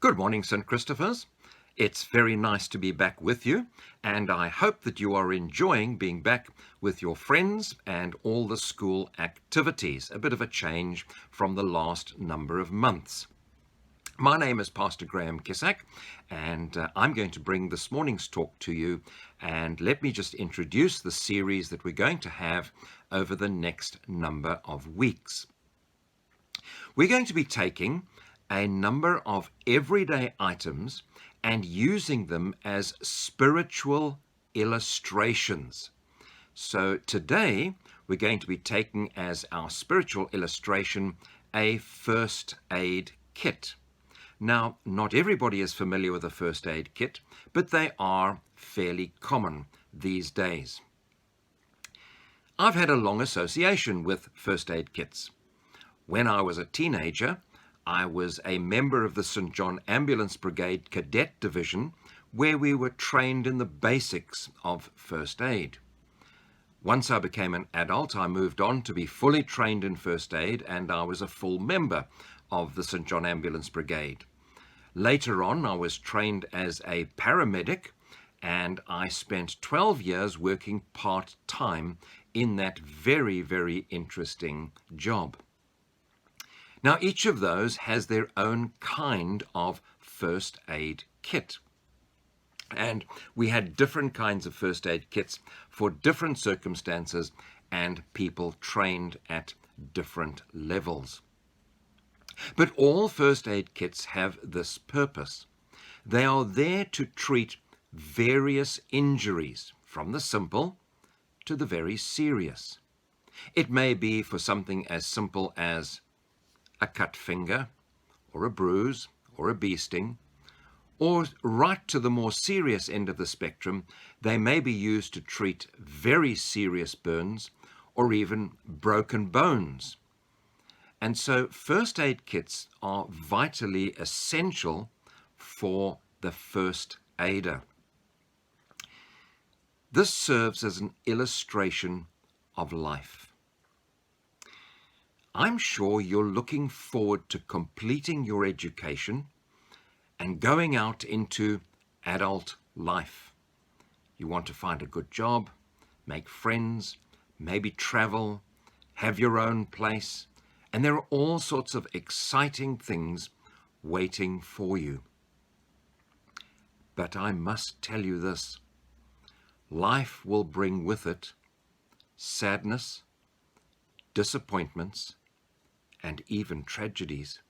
Good morning, St. Christopher's. It's very nice to be back with you, and I hope that you are enjoying being back with your friends and all the school activities, a bit of a change from the last number of months. My name is Pastor Graham Kissack, and I'm going to bring this morning's talk to you, and let me just introduce the series that we're going to have over the next number of weeks. We're going to be taking a number of everyday items and using them as spiritual illustrations. So today we're going to be taking as our spiritual illustration a first aid kit. Now, not everybody is familiar with a first aid kit, but they are fairly common these days. I've had a long association with first aid kits. When I was a teenager, I was a member of the St. John Ambulance Brigade Cadet Division, where we were trained in the basics of first aid. Once I became an adult, I moved on to be fully trained in first aid, and I was a full member of the St. John Ambulance Brigade. Later on, I was trained as a paramedic, and I spent 12 years working part-time in that very, very interesting job. Now, each of those has their own kind of first aid kit. And we had different kinds of first aid kits for different circumstances and people trained at different levels. But all first aid kits have this purpose. They are there to treat various injuries, from the simple to the very serious. It may be for something as simple as a cut finger, or a bruise, or a bee sting, or right to the more serious end of the spectrum, they may be used to treat very serious burns, or even broken bones. And so first aid kits are vitally essential for the first aider. This serves as an illustration of life. I'm sure you're looking forward to completing your education and going out into adult life. You want to find a good job, make friends, maybe travel, have your own place, and there are all sorts of exciting things waiting for you. But I must tell you this: life will bring with it sadness, disappointments, and even tragedies.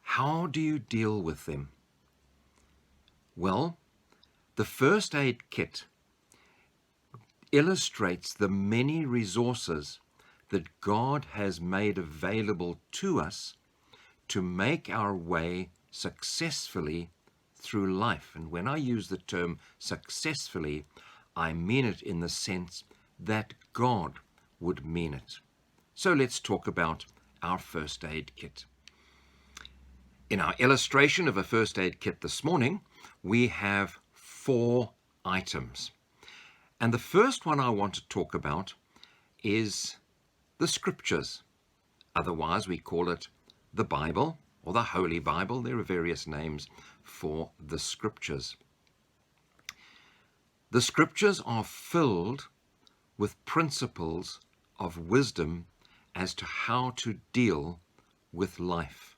How do you deal with them? Well, the first aid kit illustrates the many resources that God has made available to us to make our way successfully through life. And when I use the term successfully, I mean it in the sense that God would mean it. So let's talk about our first aid kit. In our illustration of a first aid kit this morning, we have 4 items. And the first one I want to talk about is the scriptures. Otherwise, we call it the Bible or the Holy Bible. There are various names for the scriptures. The scriptures are filled with principles of wisdom as to how to deal with life.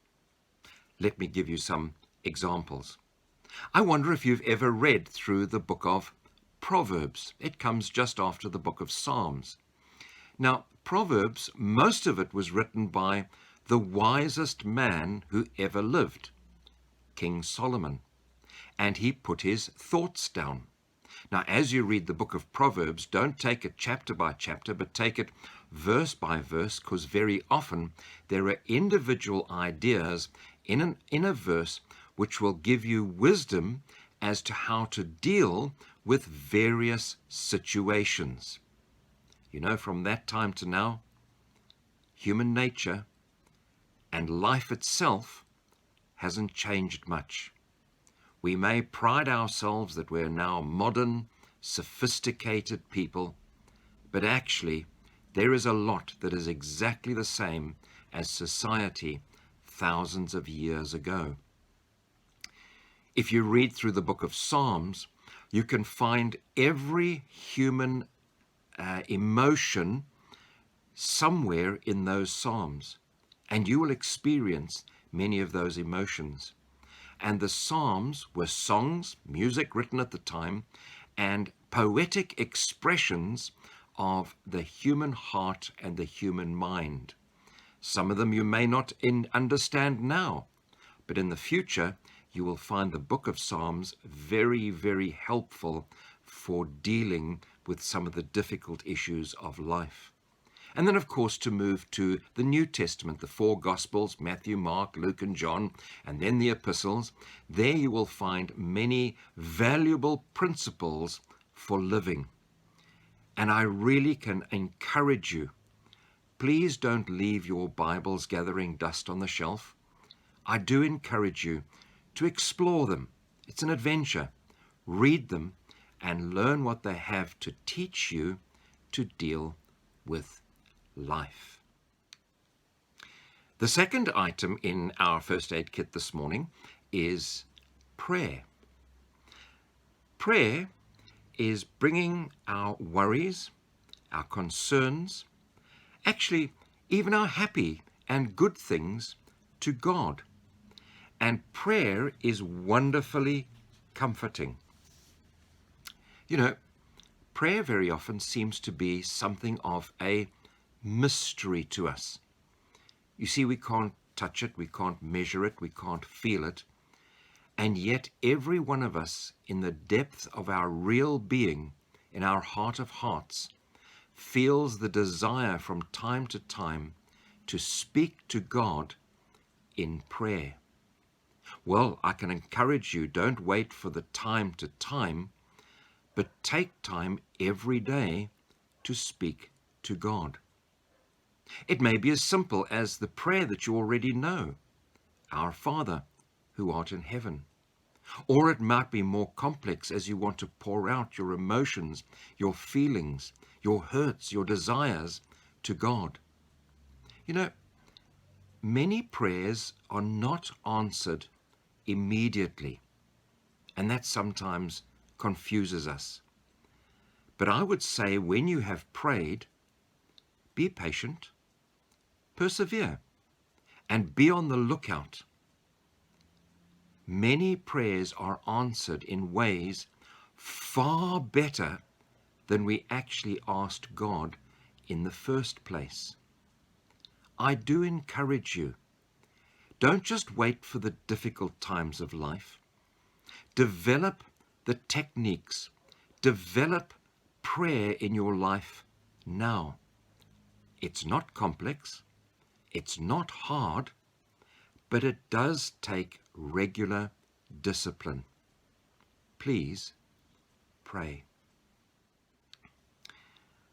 Let me give you some examples. I wonder if you've ever read through the book of Proverbs. It comes just after the book of Psalms. Now, Proverbs, most of it was written by the wisest man who ever lived, King Solomon, and he put his thoughts down. Now, as you read the book of Proverbs, don't take it chapter by chapter, but take it verse by verse, because very often there are individual ideas in a verse which will give you wisdom as to how to deal with various situations. You know, from that time to now, human nature and life itself hasn't changed much. We may pride ourselves that we're now modern, sophisticated people, but actually there is a lot that is exactly the same as society thousands of years ago. If you read through the book of Psalms, you can find every human emotion somewhere in those Psalms, and you will experience many of those emotions. And the Psalms were songs, music written at the time, and poetic expressions of the human heart and the human mind. Some of them you may not understand now, but in the future you will find the book of Psalms very, very helpful for dealing with some of the difficult issues of life. And then, of course, to move to the New Testament, the four Gospels, Matthew, Mark, Luke, and John, and then the epistles. There you will find many valuable principles for living. And I really can encourage you, please don't leave your Bibles gathering dust on the shelf. I do encourage you to explore them. It's an adventure. Read them and learn what they have to teach you to deal with life. The second item in our first aid kit this morning is prayer. Prayer is bringing our worries, our concerns, actually even our happy and good things to God. And prayer is wonderfully comforting. You know, prayer very often seems to be something of a mystery to us. You see, we can't touch it, we can't measure it, we can't feel it. And yet every one of us, in the depth of our real being, in our heart of hearts, feels the desire from time to time to speak to God in prayer. Well, I can encourage you, don't wait for the time to time, but take time every day to speak to God. It may be as simple as the prayer that you already know, Our Father, who art in heaven. Or it might be more complex as you want to pour out your emotions, your feelings, your hurts, your desires to God. You know, many prayers are not answered immediately, and that sometimes confuses us. But I would say when you have prayed, be patient, persevere, and be on the lookout. Many prayers are answered in ways far better than we actually asked God in the first place. I do encourage you, don't just wait for the difficult times of life. Develop the techniques, develop prayer in your life now. It's not complex, it's not hard, but it does take regular discipline. Please pray.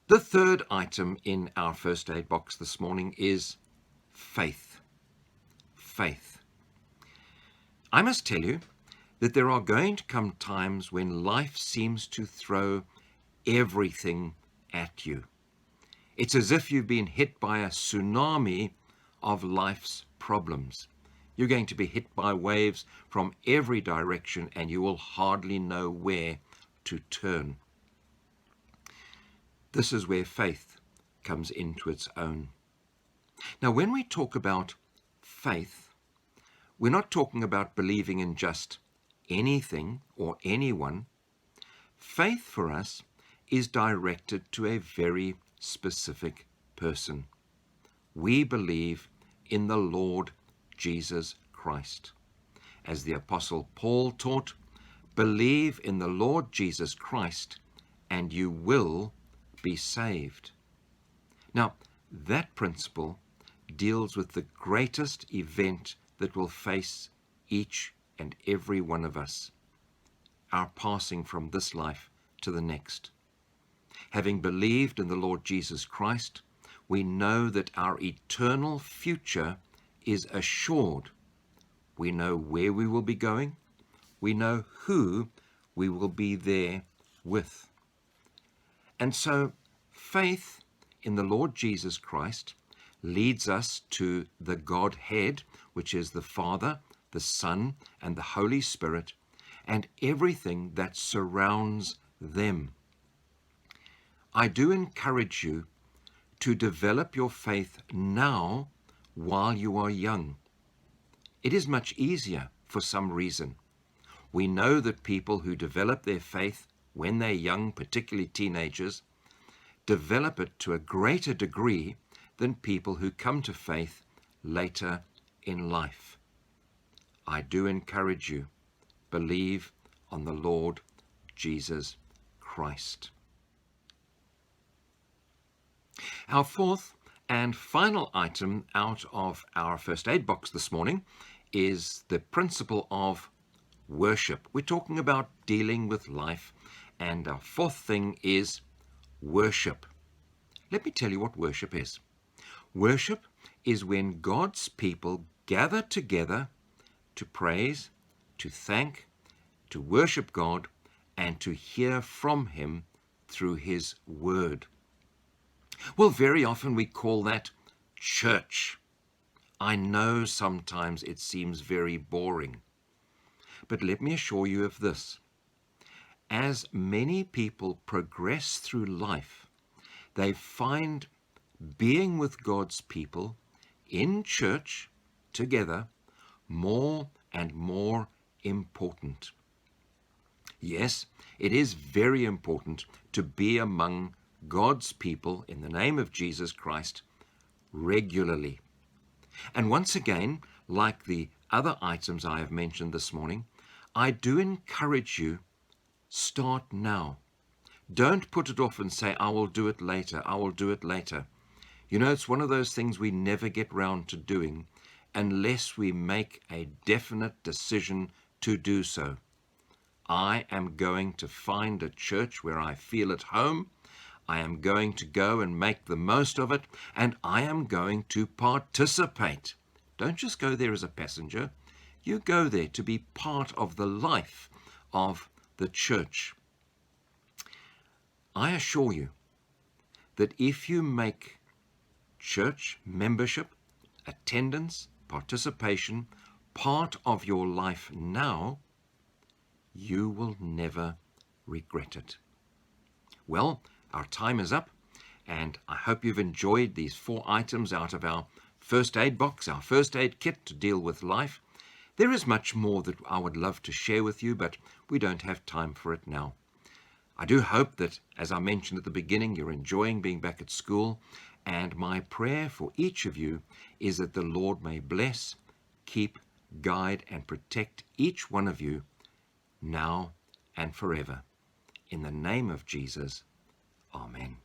The third item in our first aid box this morning is faith. Faith. I must tell you that there are going to come times when life seems to throw everything at you. It's as if you've been hit by a tsunami of life's problems. You're going to be hit by waves from every direction and you will hardly know where to turn. This is where faith comes into its own. Now, when we talk about faith, we're not talking about believing in just anything or anyone. Faith for us is directed to a very specific person. We believe in the Lord Jesus Christ. As the Apostle Paul taught, believe in the Lord Jesus Christ and you will be saved. Now, that principle deals with the greatest event that will face each and every one of us, our passing from this life to the next. Having believed in the Lord Jesus Christ, we know that our eternal future is assured. We know where we will be going. We know who we will be there with. And so faith in the Lord Jesus Christ leads us to the Godhead, which is the Father, the Son, and the Holy Spirit, and everything that surrounds them. I do encourage you to develop your faith now while you are young. It is much easier for some reason. We know that people who develop their faith when they're young, particularly teenagers, develop it to a greater degree than people who come to faith later in life. I do encourage you, believe on the Lord Jesus Christ. Our fourth and final item out of our first aid box this morning is the principle of worship. We're talking about dealing with life, and our fourth thing is worship. Let me tell you what worship is. Worship is when God's people gather together to praise, to thank, to worship God, and to hear from Him through His Word. Well, very often we call that church. I know sometimes it seems very boring, but let me assure you of this. As many people progress through life, they find being with God's people in church together more and more important. Yes, it is very important to be among God's people in the name of Jesus Christ regularly. And once again, like the other items I have mentioned this morning, I do encourage you, start now. Don't put it off and say, I will do it later, I will do it later. You know, it's one of those things we never get round to doing unless we make a definite decision to do so. I am going to find a church where I feel at home. I am going to go and make the most of it, and I am going to participate. Don't just go there as a passenger. You go there to be part of the life of the church. I assure you that if you make church membership, attendance, participation part of your life now, you will never regret it. Well, our time is up, and I hope you've enjoyed these 4 items out of our first aid box, our first aid kit to deal with life. There is much more that I would love to share with you, but we don't have time for it now. I do hope that, as I mentioned at the beginning, you're enjoying being back at school, and my prayer for each of you is that the Lord may bless, keep, guide, and protect each one of you now and forever. In the name of Jesus, Amen.